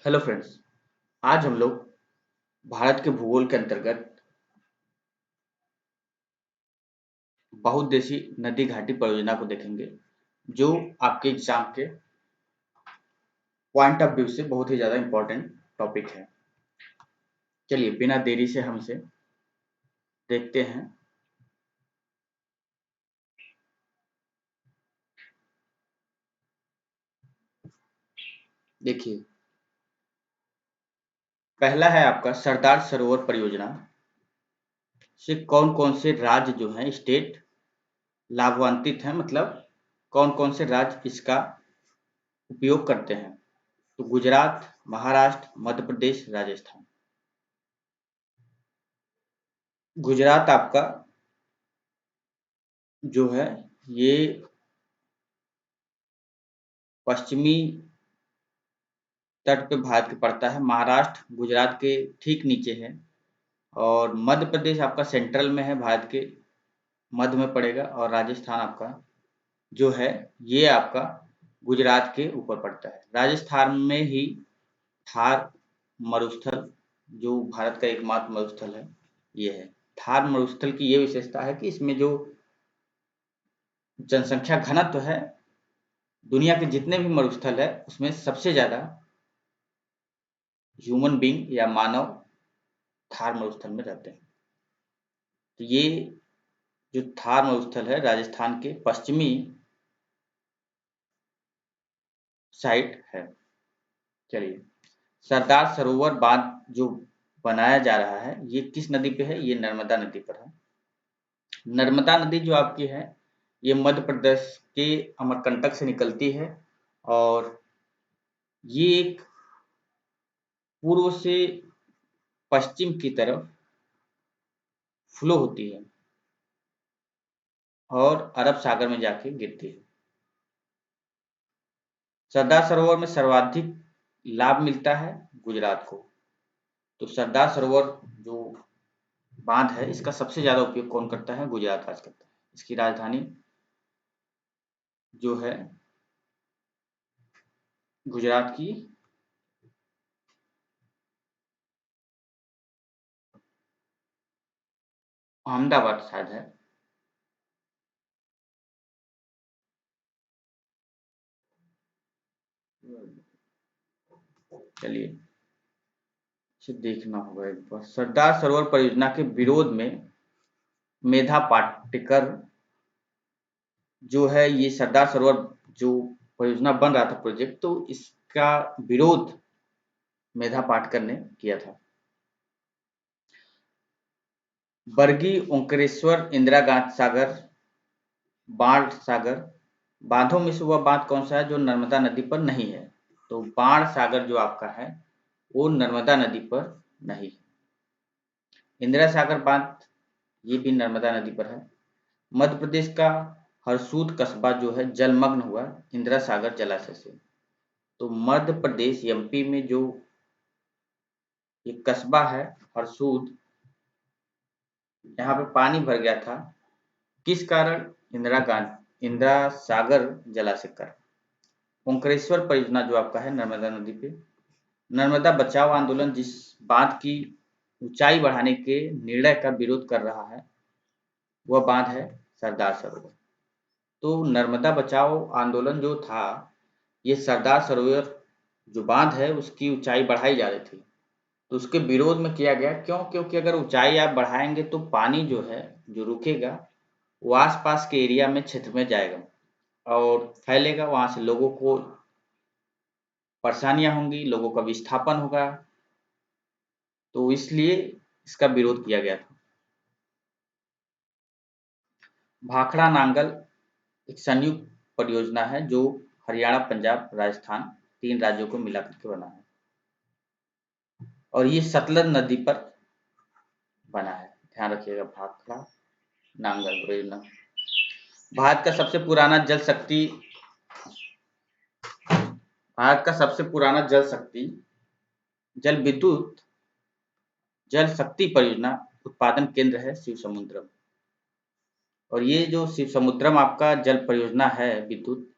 Hello friends. आज हम लोग भारत के भूगोल के अंतर्गत बहुउद्देशीय नदी घाटी परियोजना को देखेंगे, जो आपके एग्जाम के पॉइंट ऑफ व्यू से बहुत ही ज़्यादा इम्पोर्टेंट टॉपिक है। चलिए बिना देरी से हम इसे देखते हैं। देखिए, पहला है आपका सरदार सरोवर परियोजना से कौन कौन से राज्य जो हैं स्टेट लाभान्वित हैं, मतलब कौन कौन से राज्य इसका उपयोग करते हैं। तो गुजरात, महाराष्ट्र, मध्य प्रदेश, राजस्थान। गुजरात आपका जो है ये पश्चिमी तट पे भारत के पड़ता है। महाराष्ट्र गुजरात के ठीक नीचे है और मध्य प्रदेश आपका सेंट्रल में है, भारत के मध्य में पड़ेगा। और राजस्थान आपका जो है ये आपका गुजरात के ऊपर पड़ता है। राजस्थान में ही थार मरुस्थल, जो भारत का एकमात्र मरुस्थल है, ये है। थार मरुस्थल की ये विशेषता है कि इसमें जो जनसंख्या घनत्व है, दुनिया के जितने भी मरुस्थल है उसमें सबसे ज्यादा ह्यूमन बींग या मानव थार मरुस्थल में रहते हैं। तो ये जो थार मरुस्थल है राजस्थान के पश्चिमी साइड है। चलिए, सरदार सरोवर बांध जो बनाया जा रहा है ये किस नदी पे है? ये नर्मदा नदी पर है। नर्मदा नदी जो आपकी है ये मध्य प्रदेश के अमरकंटक से निकलती है और ये एक पूर्व से पश्चिम की तरफ फ्लो होती है और अरब सागर में जाके गिरती है। सरदार सरोवर में सर्वाधिक लाभ मिलता है गुजरात को। तो सरदार सरोवर जो बांध है इसका सबसे ज्यादा उपयोग कौन करता है? गुजरात राज्य करता है। इसकी राजधानी जो है गुजरात की अहमदाबाद शायद है। चलिए इसे देखना होगा एक बार। सरदार सरोवर परियोजना के विरोध में मेधा पाटकर जो है, ये सरदार सरोवर जो परियोजना बन रहा था प्रोजेक्ट, तो इसका विरोध मेधा पाटकर ने किया था। बरगी, ओंकारेश्वर, इंदिरा गांधी सागर, बाण सागर बांधों में से वह बांध कौन सा है जो नर्मदा नदी पर नहीं है? तो बाण सागर जो आपका है वो नर्मदा नदी पर नहीं है। इंदिरा सागर बांध ये भी नर्मदा नदी पर है। मध्य प्रदेश का हरसूद कस्बा जो है जलमग्न हुआ इंदिरा सागर जलाशय से। तो मध्य प्रदेश एमपी में जो ये कस्बा है हरसूद, यहाँ पे पानी भर गया था। किस कारण? इंदिरा सागर जलाशय कर। ओंकारेश्वर परियोजना जो आपका है नर्मदा नदी पे, नर्मदा बचाओ आंदोलन जिस बांध की ऊंचाई बढ़ाने के निर्णय का विरोध कर रहा है वह बांध है सरदार सरोवर। तो नर्मदा बचाओ आंदोलन जो था ये सरदार सरोवर जो बांध है उसकी ऊंचाई बढ़ाई जा रही थी, तो उसके विरोध में किया गया। क्यों? क्योंकि अगर ऊंचाई आप बढ़ाएंगे तो पानी जो है जो रुकेगा वो आसपास के एरिया में क्षेत्र में जाएगा और फैलेगा, वहां से लोगों को परेशानियां होंगी, लोगों का विस्थापन होगा। तो इसलिए इसका विरोध किया गया था। भाखड़ा नांगल एक संयुक्त परियोजना है जो हरियाणा, पंजाब, राजस्थान तीन राज्यों को मिला करके बना है और ये सतलज नदी पर बना है। ध्यान रखिएगा, भाखड़ा नांगल परियोजना। भारत का सबसे पुराना जल शक्ति भारत का सबसे पुराना जल विद्युत जल शक्ति परियोजना उत्पादन केंद्र है शिव समुद्रम। और ये जो शिव समुद्रम आपका जल परियोजना है विद्युत,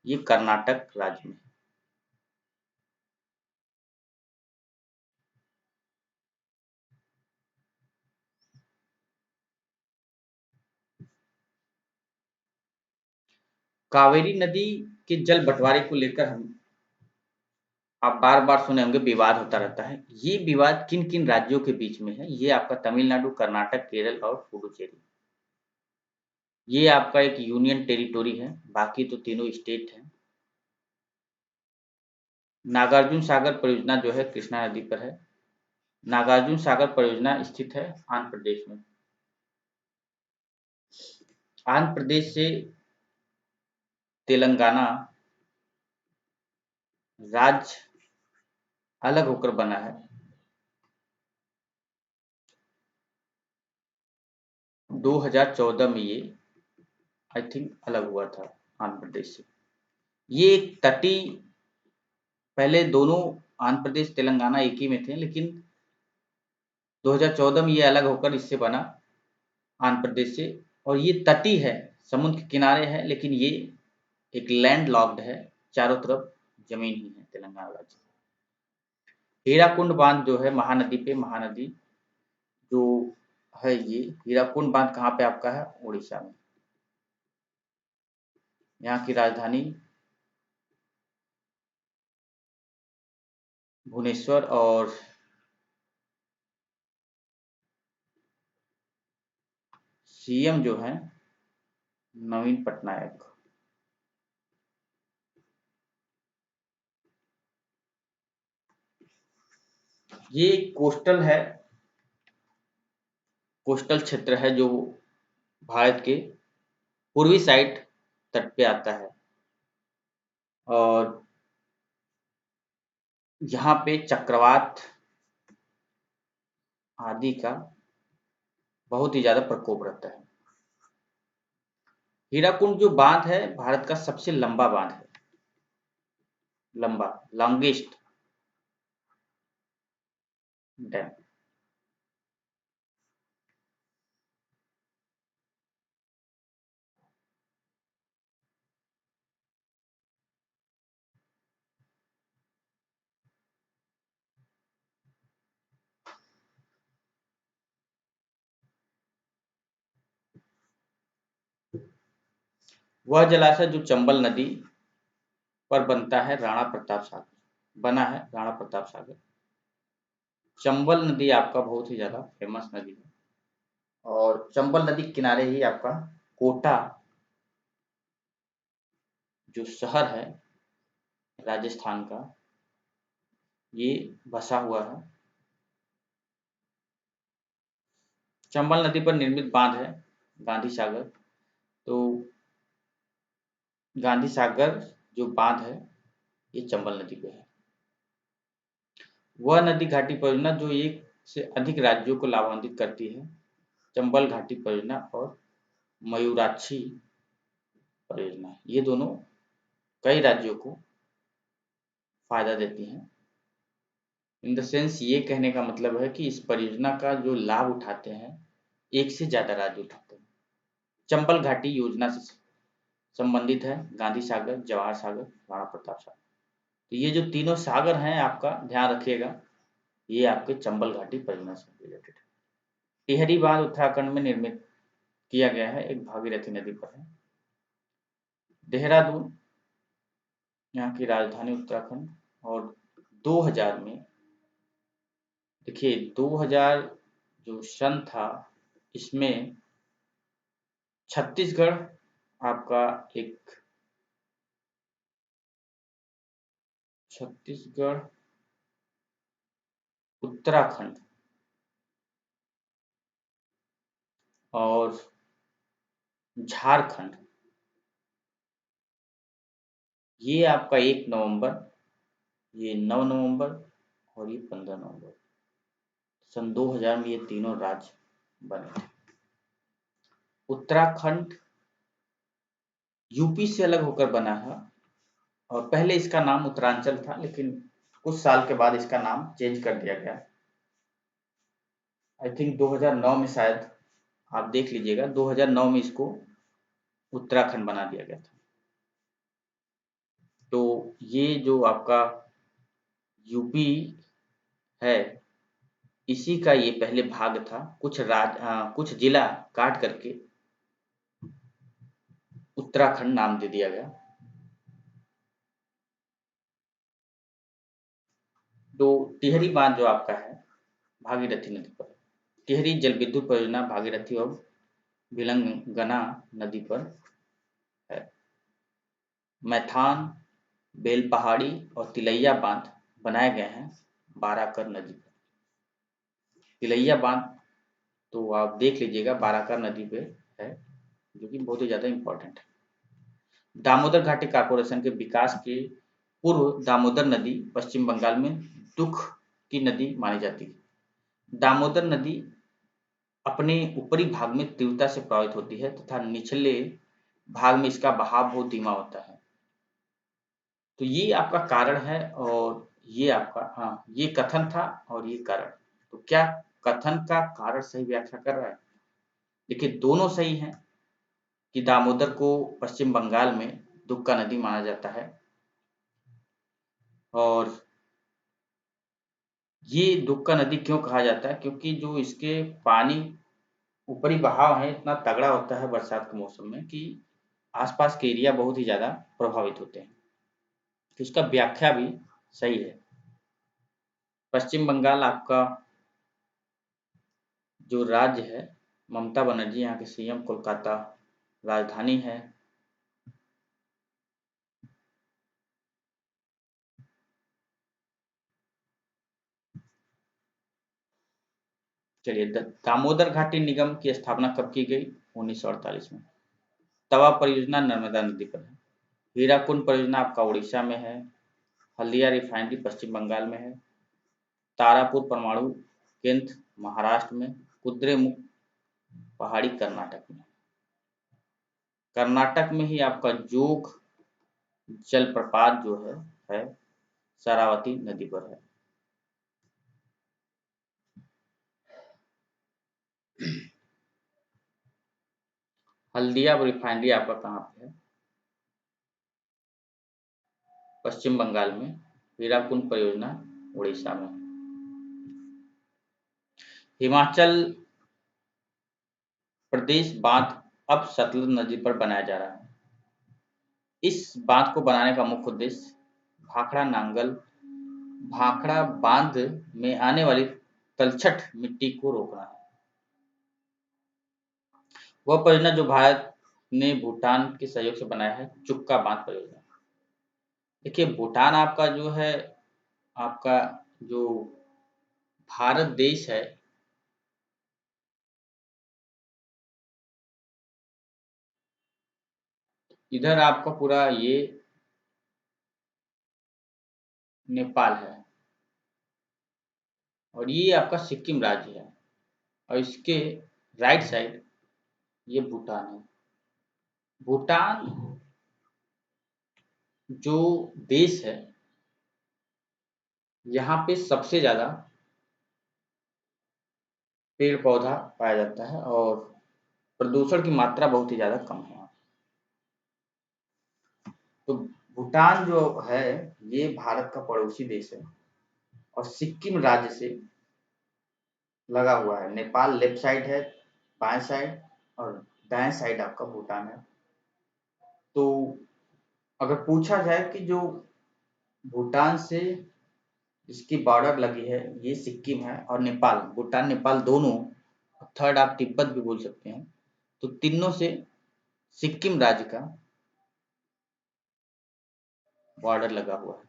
ये कर्नाटक राज्य में है। कावेरी नदी के जल बंटवारे को लेकर आप बार बार सुने होंगे विवाद होता रहता है। ये विवाद किन किन राज्यों के बीच में है? ये आपका तमिलनाडु, कर्नाटक, केरल और पुडुचेरी। ये आपका एक यूनियन टेरिटोरी है, बाकी तो तीनों स्टेट हैं। नागार्जुन सागर परियोजना जो है कृष्णा नदी पर है। नागार्जुन सागर परियोजना स्थित है आंध्र प्रदेश में। आंध्र प्रदेश से तेलंगाना राज्य अलग होकर बना है। 2014 में ये आई थिंक अलग हुआ था आंध्र प्रदेश से। ये एक तटीय, पहले दोनों आंध्र प्रदेश तेलंगाना एक ही में थे, लेकिन 2014 में ये अलग होकर इससे बना आंध्र प्रदेश से। और ये तटीय है, समुद्र के किनारे है, लेकिन ये एक लैंड लॉक्ड है, चारों तरफ जमीन ही है तेलंगाना राज्य। हीराकुंड बांध जो है महानदी पे, महानदी जो है ये हीराकुंड बांध कहाँ पे आपका है? उड़ीसा में। यहाँ की राजधानी भुवनेश्वर और सीएम जो है नवीन पटनायक। ये कोस्टल है, कोस्टल क्षेत्र है जो भारत के पूर्वी साइड तट पे आता है और यहाँ पे चक्रवात आदि का बहुत ही ज्यादा प्रकोप रहता है। हीराकुंड जो बांध है भारत का सबसे लंबा बांध है, लंबा, लॉन्गेस्ट डैम। वह जलाशय जो चंबल नदी पर बनता है, राणा प्रताप सागर बना है, राणा प्रताप सागर। चंबल नदी आपका बहुत ही ज्यादा फेमस नदी है और चंबल नदी के किनारे ही आपका कोटा जो शहर है राजस्थान का, ये बसा हुआ है। चंबल नदी पर निर्मित बांध है गांधी सागर। तो गांधी सागर जो बांध है ये चंबल नदी पे है। वह नदी घाटी परियोजना जो एक से अधिक राज्यों को लाभान्वित करती है, चंबल घाटी परियोजना और मयूराक्षी परियोजना, ये दोनों कई राज्यों को फायदा देती हैं। इन द सेंस ये कहने का मतलब है कि इस परियोजना का जो लाभ उठाते हैं एक से ज्यादा राज्य उठाते हैं। चंबल घाटी योजना से संबंधित है गांधी सागर, जवाहर सागर, राणा प्रताप सागर। तो ये जो तीनों सागर हैं आपका ध्यान रखिएगा, ये आपके चंबल घाटी परियोजना से रिलेटेड है। टिहरी बांध उत्तराखंड में निर्मित किया गया है, एक भागीरथी नदी पर है। देहरादून यहाँ की राजधानी उत्तराखंड। और 2000 में देखिए 2000 जो सन था इसमें छत्तीसगढ़ आपका एक, छत्तीसगढ़, उत्तराखंड और झारखंड, ये आपका 1 नवंबर, ये 9 नवंबर और ये 15 नवंबर सन 2000 में ये तीनों राज्य बने थे। उत्तराखंड यूपी से अलग होकर बना है और पहले इसका नाम उत्तरांचल था, लेकिन कुछ साल के बाद इसका नाम चेंज कर दिया गया। आई थिंक 2009 में शायद, आप देख लीजिएगा, 2009 में इसको उत्तराखंड बना दिया गया था। तो ये जो आपका यूपी है इसी का ये पहले भाग था। कुछ जिला काट करके उत्तराखंड नाम दे दिया गया। तो टिहरी बांध जो आपका है भागीरथी नदी पर, टिहरी जल विद्युत परियोजना भागीरथी और भिलंगना नदी पर है। मैथान, बेलपहाड़ी और तिलैया बांध बनाए गए हैं बाराकर नदी पर। तिलैया बांध तो आप देख लीजिएगा बाराकर नदी पे है, जो कि बहुत ही ज्यादा इंपॉर्टेंट है। दामोदर घाटी कॉर्पोरेशन के विकास के पूर्व दामोदर नदी पश्चिम बंगाल में दुख की नदी मानी जाती है। दामोदर नदी अपने ऊपरी भाग में तीव्रता से प्रभावित होती है तथा निचले भाग में इसका बहाव बहुत धीमा होता है। तो ये आपका कारण है और ये आपका ये कथन था और ये कारण। तो क्या कथन का कारण सही व्याख्या कर रहा है? देखिए दोनों सही हैं कि दामोदर को पश्चिम बंगाल में दुख का नदी माना जाता है और ये दुख का नदी क्यों कहा जाता है, क्योंकि जो इसके पानी ऊपरी बहाव है इतना तगड़ा होता है बरसात के मौसम में कि आसपास के एरिया बहुत ही ज्यादा प्रभावित होते हैं। तो इसका व्याख्या भी सही है। पश्चिम बंगाल आपका जो राज्य है, ममता बनर्जी यहाँ के सीएम, कोलकाता राजधानी है। चलिए दामोदर घाटी निगम की स्थापना कब की गई? 1948 में। तवा परियोजना नर्मदा नदी पर है। हीराकुंड परियोजना आपका उड़ीसा में है। हल्दिया रिफाइनरी पश्चिम बंगाल में है। तारापुर परमाणु केंद्र महाराष्ट्र में। कुद्रेमुख पहाड़ी कर्नाटक में। कर्नाटक में ही आपका जोग जलप्रपात जो है शरावती नदी पर है। हल्दिया रिफाइनरी आपका कहाँ पे है? पश्चिम बंगाल में। हीराकुंड परियोजना उड़ीसा में। हिमाचल प्रदेश बांध अब सतलुज नदी पर बनाया जा रहा है। इस बांध को बनाने का मुख्य उद्देश्य भाखड़ा बांध में आने वाली तलछट मिट्टी को रोकना है। वह परियोजना जो भारत ने भूटान के सहयोग से बनाया है, चुक्का बांध परियोजना। देखिए भूटान आपका जो है, आपका जो भारत देश है, इधर आपका पूरा ये नेपाल है और ये आपका सिक्किम राज्य है और इसके राइट साइड ये भूटान है। भूटान जो देश है, यहाँ पे सबसे ज्यादा पेड़ पौधा पाया जाता है और प्रदूषण की मात्रा बहुत ही ज्यादा कम है। तो भूटान जो है ये भारत का पड़ोसी देश है और सिक्किम राज्य से लगा हुआ है। नेपाल लेफ्ट साइड है, बाएं साइड, और दाएं साइड आपका भूटान है। तो अगर पूछा जाए कि जो भूटान से इसकी बॉर्डर लगी है ये सिक्किम है और नेपाल, भूटान नेपाल दोनों, थर्ड आप तिब्बत भी बोल सकते हैं, तो तीनों से सिक्किम राज्य का बॉर्डर लगा हुआ है,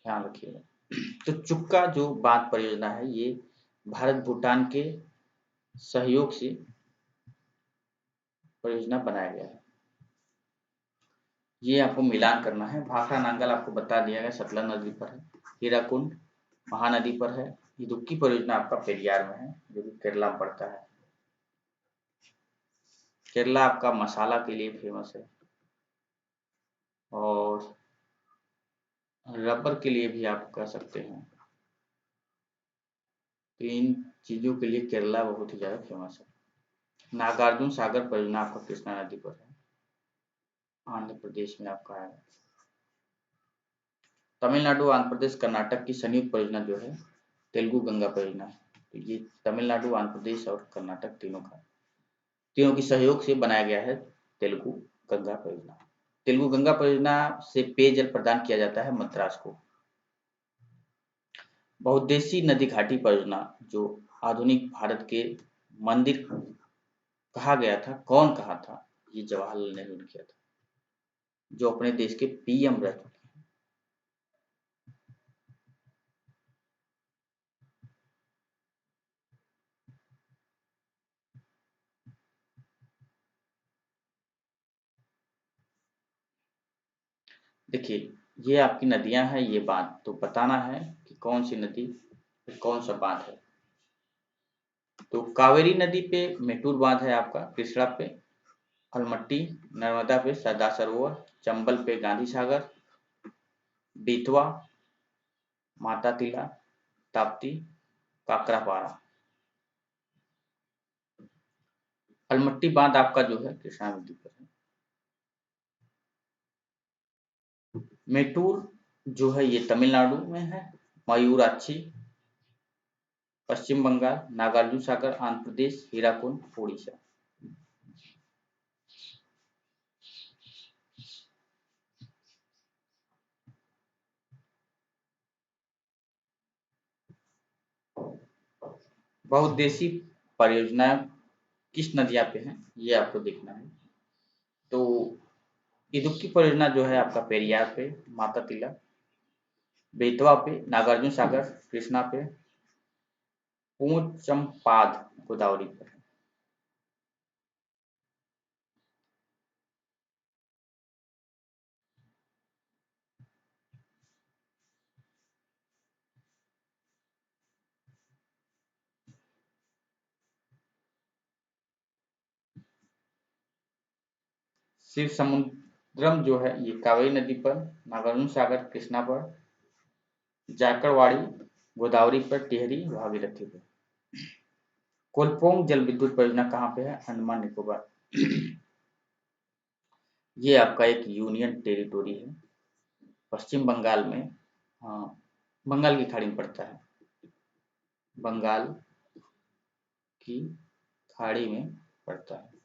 ध्यान रखिएगा। तो चुक्का जो बांध परियोजना है ये भारत भूटान के सहयोग से परियोजना बनाया गया है। ये आपको मिलान करना है। भाखड़ा नांगल आपको बता दिया गया सतलज नदी पर है। हीराकुंड महानदी पर है। इदुक्की परियोजना आपका पेरियार में है जो कि केरला में पड़ता है। केरला आपका मसाला के लिए फेमस है और रबर के लिए भी आप कह सकते हैं। तो इन चीजों के लिए केरला बहुत ही ज्यादा फेमस है। नागार्जुन सागर परियोजना आपका कृष्णा नदी पर है, आंध्र प्रदेश में आपका है। तमिलनाडु, आंध्र प्रदेश, कर्नाटक की संयुक्त परियोजना जो है तेलुगु गंगा परियोजना है। तो ये तमिलनाडु, आंध्र प्रदेश और कर्नाटक तीनों की सहयोग से बनाया गया है तेलुगु गंगा परियोजना। तेलुगु गंगा परियोजना से पेयजल प्रदान किया जाता है मद्रास को। बहुउद्देशीय नदी घाटी परियोजना जो आधुनिक भारत के मंदिर कहा गया था, कौन कहा था? ये जवाहरलाल नेहरू ने किया था, जो अपने देश के पीएम रह चुके हैं। देखिए, ये आपकी नदियां हैं, ये बांध, तो बताना है कि कौन सी नदी कौन सा बांध है। तो कावेरी नदी पे मेटूर बांध है आपका, कृष्णा पे अलमट्टी, नर्मदा पे सरदार सरोवर, चंबल पे गांधी सागर, बेतवा, माता तिला, ताप्ती, काकरापारा। अलमट्टी बांध आपका जो है कृष्णा नदी पर है। मेटूर जो है ये तमिलनाडु में है। मयूराक्षी पश्चिम बंगाल, नागार्जुन सागर आंध्र प्रदेश, हीराकुंड उड़ीसा। बहुउद्देशीय परियोजनाएं किस नदियां पे हैं, ये आपको देखना है। तो इदुक्की परियोजना जो है आपका पेरियार पे, माता तिला, बेतवा पे, नागार्जुन सागर, कृष्णा पे, पूंचमपाद गोदावरी पर। शिव समुद्रम जो है ये कावेरी नदी पर, नागार्जुन सागर कृष्णा पर, जायकवाड़ी गोदावरी पर, टिहरी भागीरथी पर। कोलपोंग जल विद्युत परियोजना कहाँ पे है? अंडमान निकोबार। ये आपका एक यूनियन टेरिटोरी है, पश्चिम बंगाल में, हाँ, बंगाल की खाड़ी में पड़ता है, बंगाल की खाड़ी में पड़ता है।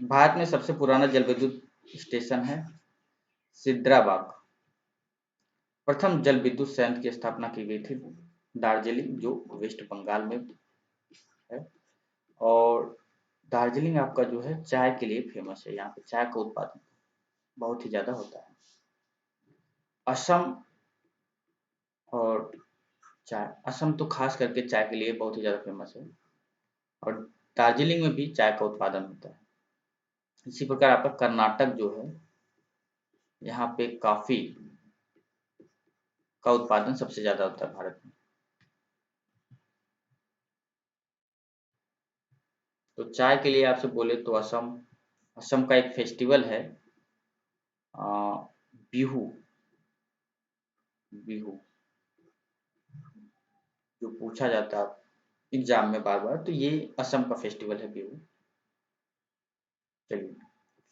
भारत में सबसे पुराना जल विद्युत स्टेशन है सिद्राबाग। प्रथम जल विद्युत संयंत्र की स्थापना की गई थी दार्जिलिंग, जो वेस्ट बंगाल में है। और दार्जिलिंग आपका जो है चाय के लिए फेमस है, यहाँ पे चाय का उत्पादन बहुत ही ज्यादा होता है। असम और चाय, असम तो खास करके चाय के लिए बहुत ही ज्यादा फेमस है, और दार्जिलिंग में भी चाय का उत्पादन होता है। इसी प्रकार आपका कर्नाटक जो है, यहाँ पे कॉफी का उत्पादन सबसे ज्यादा होता है भारत में। तो चाय के लिए आपसे बोले तो असम, असम का एक फेस्टिवल है बिहू, बिहू जो पूछा जाता है एग्जाम में बार बार, तो ये असम का फेस्टिवल है बिहू। चलिए,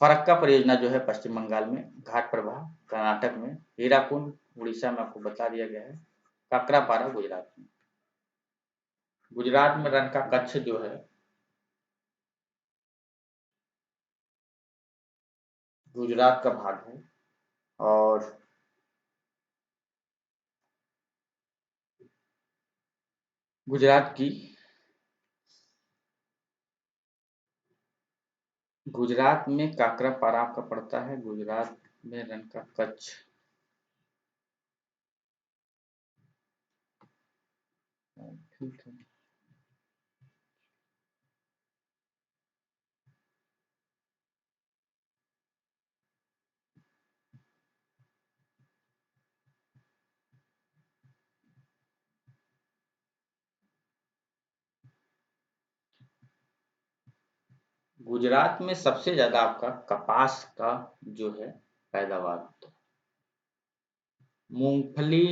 फरक्का परियोजना जो है पश्चिम बंगाल में, घाट प्रवाह कर्नाटक में, हीराकुंड उड़ीसा में आपको बता दिया गया है, काकरापारा गुजरात में। गुजरात में रन का कच्छ जो है, गुजरात का भाग है। और गुजरात की, गुजरात में काकरापारा आपका पड़ता है, गुजरात में रन का कच्छ। ठीक है। गुजरात में सबसे ज्यादा आपका कपास का जो है पैदावार होता है। मूंगफली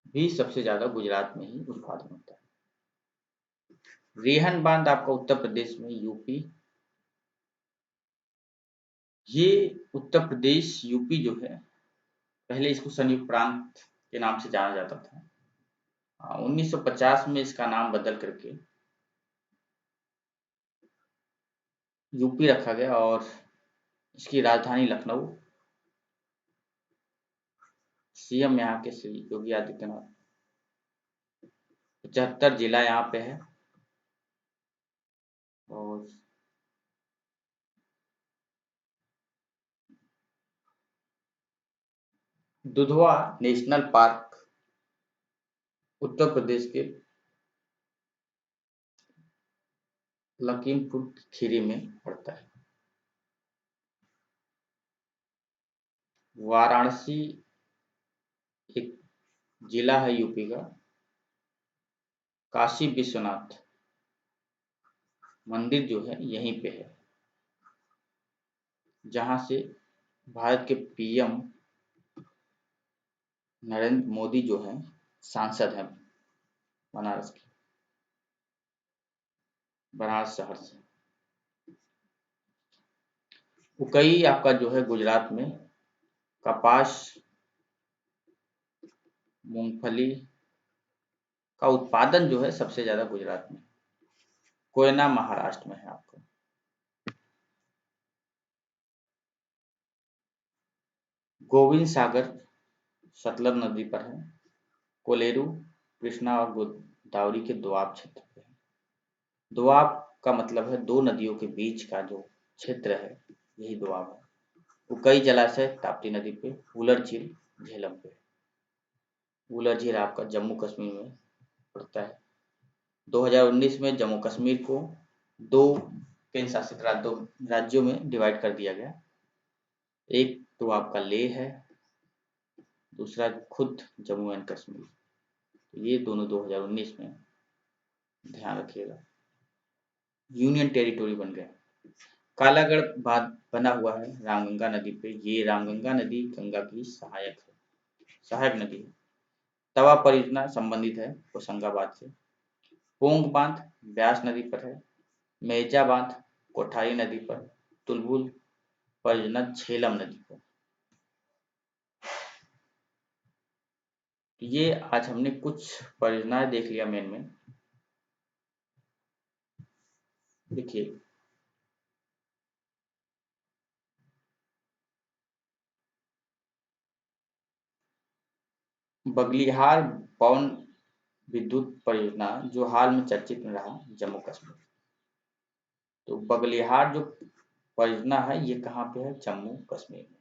भी सबसे ज्यादा गुजरात में ही उत्पादन होता है। रेहन बांध आपका उत्तर प्रदेश में, यूपी, ये उत्तर प्रदेश यूपी जो है, पहले इसको संयुक्त प्रांत के नाम से जाना जाता था, 1950 में इसका नाम बदल करके यूपी रखा गया और इसकी राजधानी लखनऊ। सीएम यहाँ के श्री योगी आदित्यनाथ। 75 जिला यहाँ पे है और दुधवा नेशनल पार्क उत्तर प्रदेश के लखीमपुर खीरी में पड़ता है। वाराणसी एक जिला है यूपी का। काशी विश्वनाथ मंदिर जो है यहीं पे है, जहां से भारत के पीएम नरेंद्र मोदी जो है सांसद हैं बनारस के, बनारस शहर से। उकई आपका जो है गुजरात में। कपास मूंगफली का उत्पादन जो है सबसे ज्यादा गुजरात में। कोयना महाराष्ट्र में है आपका। गोविंद सागर सतलज नदी पर है। कोलेरू कृष्णा और गोदावरी के दोआब क्षेत्र पे है। दोआब का मतलब है दो नदियों के बीच का जो क्षेत्र है, यही दोआब है। उकई जलाशय ताप्ती नदी पे। उलर झील झेलम पे। उलर झील आपका जम्मू कश्मीर में पड़ता है। 2019 में जम्मू कश्मीर को दो केंद्र शासित राज्यों में डिवाइड कर दिया गया। एक तो आपका लेह है, दूसरा खुद जम्मू एंड कश्मीर। ये दोनों 2019 में ध्यान रखिएगा यूनियन टेरिटोरी बन गए। कालागढ़ बांध बना हुआ है रामगंगा नदी पे। ये रामगंगा नदी गंगा की सहायक नदी है। तवा परियोजना संबंधित है होशंगाबाद से। पोंग बांध ब्यास नदी पर है। मेजा बांध कोठारी नदी पर। तुलबुल परियोजना झेलम नदी पर। ये आज हमने कुछ परियोजनाएं देख लिया मेन में। देखिए बगलिहार पवन विद्युत परियोजना जो हाल में चर्चित में रहा जम्मू कश्मीर। तो बगलिहार जो परियोजना है ये कहाँ पे है? जम्मू कश्मीर में।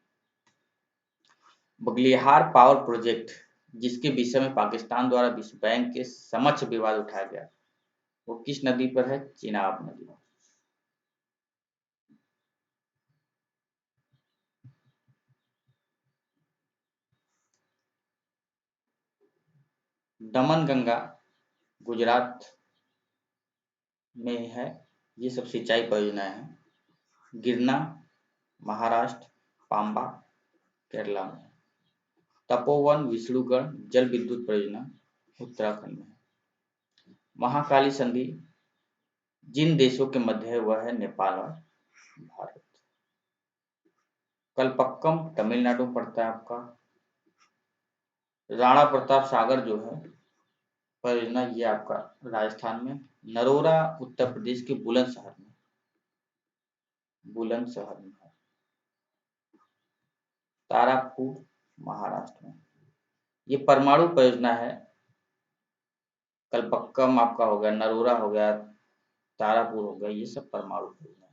बगलिहार पावर प्रोजेक्ट जिसके विषय में पाकिस्तान द्वारा विश्व बैंक के समक्ष विवाद उठाया गया, वो किस नदी पर है? चिनाब नदी। दमन गंगा गुजरात में है। ये सब सिंचाई परियोजनाएं हैं। गिरना महाराष्ट्र, पांबा केरला में। तपोवन विष्णुगढ़ जल विद्युत परियोजना उत्तराखंड में। महाकाली संधि जिन देशों के मध्य है वह है नेपाल और भारत। कलपक्कम तमिलनाडु में पड़ता है आपका। राणा प्रताप सागर जो है परियोजना ये आपका राजस्थान में। नरोरा उत्तर प्रदेश के बुलंदशहर में। बुलंदशहर में है। तारापुर महाराष्ट्र में। ये परमाणु परियोजना है। कलपक्कम आपका हो गया, नरोरा हो गया, तारापुर हो गया, ये सब परमाणु परियोजना है।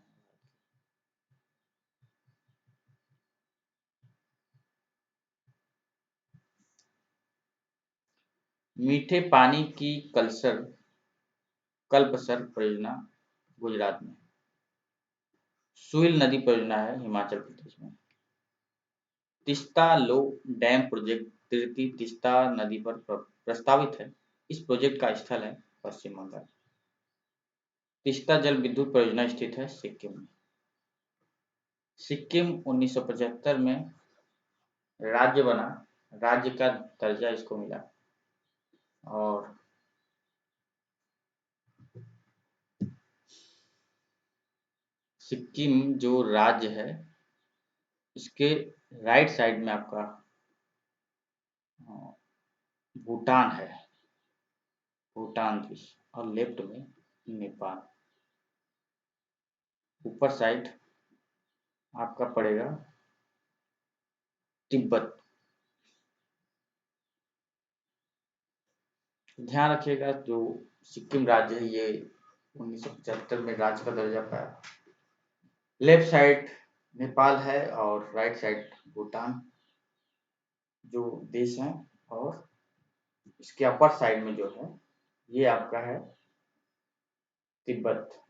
मीठे पानी की कल्पसर परियोजना गुजरात में। सुइल नदी परियोजना है हिमाचल प्रदेश में। तिस्ता लो डैम प्रोजेक्ट तिरती तिस्ता नदी पर प्रस्तावित है। इस प्रोजेक्ट का स्थल है पश्चिम बंगाल। तिस्ता जल विद्युत परियोजना स्थित है सिक्किम में। सिक्किम 1975 में राज्य बना, राज्य का दर्जा इसको मिला और सिक्किम जो राज्य है इसके राइट साइड में आपका भूटान है। भूटान दृश्य और लेफ्ट में नेपाल। ऊपर साइड आपका पड़ेगा तिब्बत। ध्यान रखिएगा जो सिक्किम राज्य है ये 1975 में राज्य का दर्जा पाया। लेफ्ट साइड नेपाल है और राइट साइड भूटान जो देश है, और इसके अपर साइड में जो है ये आपका है तिब्बत।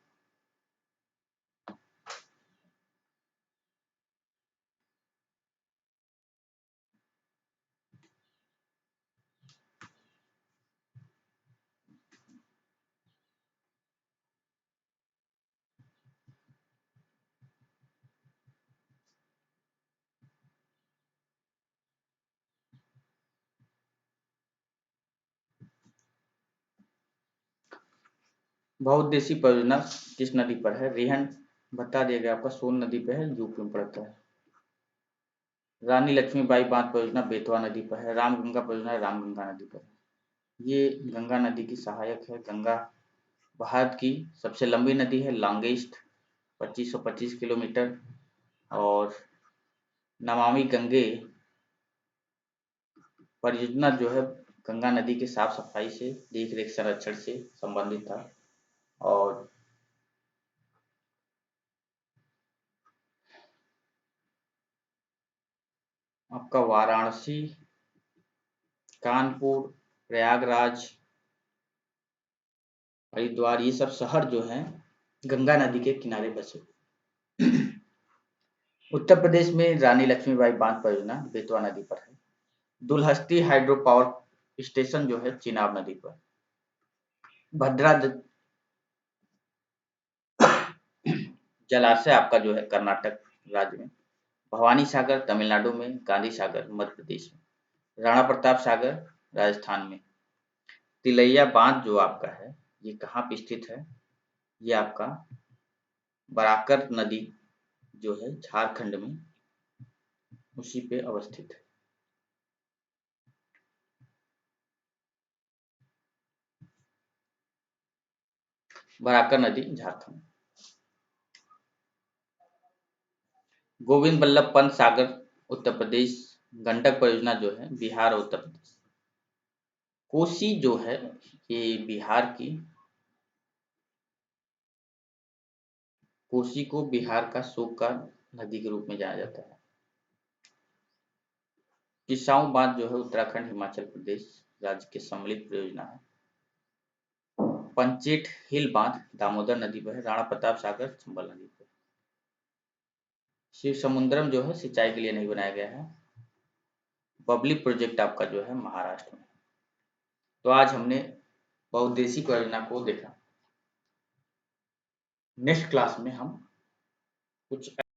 बहुउद्देशीय परियोजना किस नदी पर है? रिहंड बता दिया गया आपका, सोन नदी पर है, यूपी में पड़ता है। रानी लक्ष्मीबाई बांध परियोजना बेतवा नदी पर है। रामगंगा परियोजना रामगंगा नदी पर है। ये गंगा नदी की सहायक है। गंगा भारत की सबसे लंबी नदी है, लॉन्गेस्ट 2525 किलोमीटर। और नमामि गंगे परियोजना जो है गंगा नदी के साफ सफाई से, देख रेख, संरक्षण से संबंधित था। और आपका वाराणसी, कानपुर, प्रयागराज, हरिद्वार, ये सब शहर जो हैं गंगा नदी के किनारे बसे। उत्तर प्रदेश में रानी लक्ष्मीबाई बांध परियोजना बेतवा नदी पर है। दुलहस्ती हाइड्रो पावर स्टेशन जो है चिनाब नदी पर। भद्रा जलाशय आपका जो है कर्नाटक राज्य में। भवानी सागर तमिलनाडु में। गांधी सागर मध्य प्रदेश में। राणा प्रताप सागर राजस्थान में। तिलैया बांध जो आपका है ये कहाँ पे स्थित है? ये आपका बराकर नदी जो है झारखंड में, उसी पे अवस्थित है। बराकर नदी झारखंड। गोविंद बल्लभ पंत सागर उत्तर प्रदेश। गंडक परियोजना जो है बिहार और उत्तर प्रदेश। कोसी जो है ये बिहार की, कोसी को बिहार का शोक का नदी के रूप में जाना जाता है। किसाऊ बांध जो है उत्तराखंड हिमाचल प्रदेश राज्य के सम्मिलित परियोजना है। पंचेट हिल बांध दामोदर नदी पर है। राणा प्रताप सागर चंबल नदी पर। शिव समुद्रम जो है सिंचाई के लिए नहीं बनाया गया है। बबली प्रोजेक्ट आपका जो है महाराष्ट्र में। तो आज हमने बहुउद्देशीय परियोजना को देखा। नेक्स्ट क्लास में हम कुछ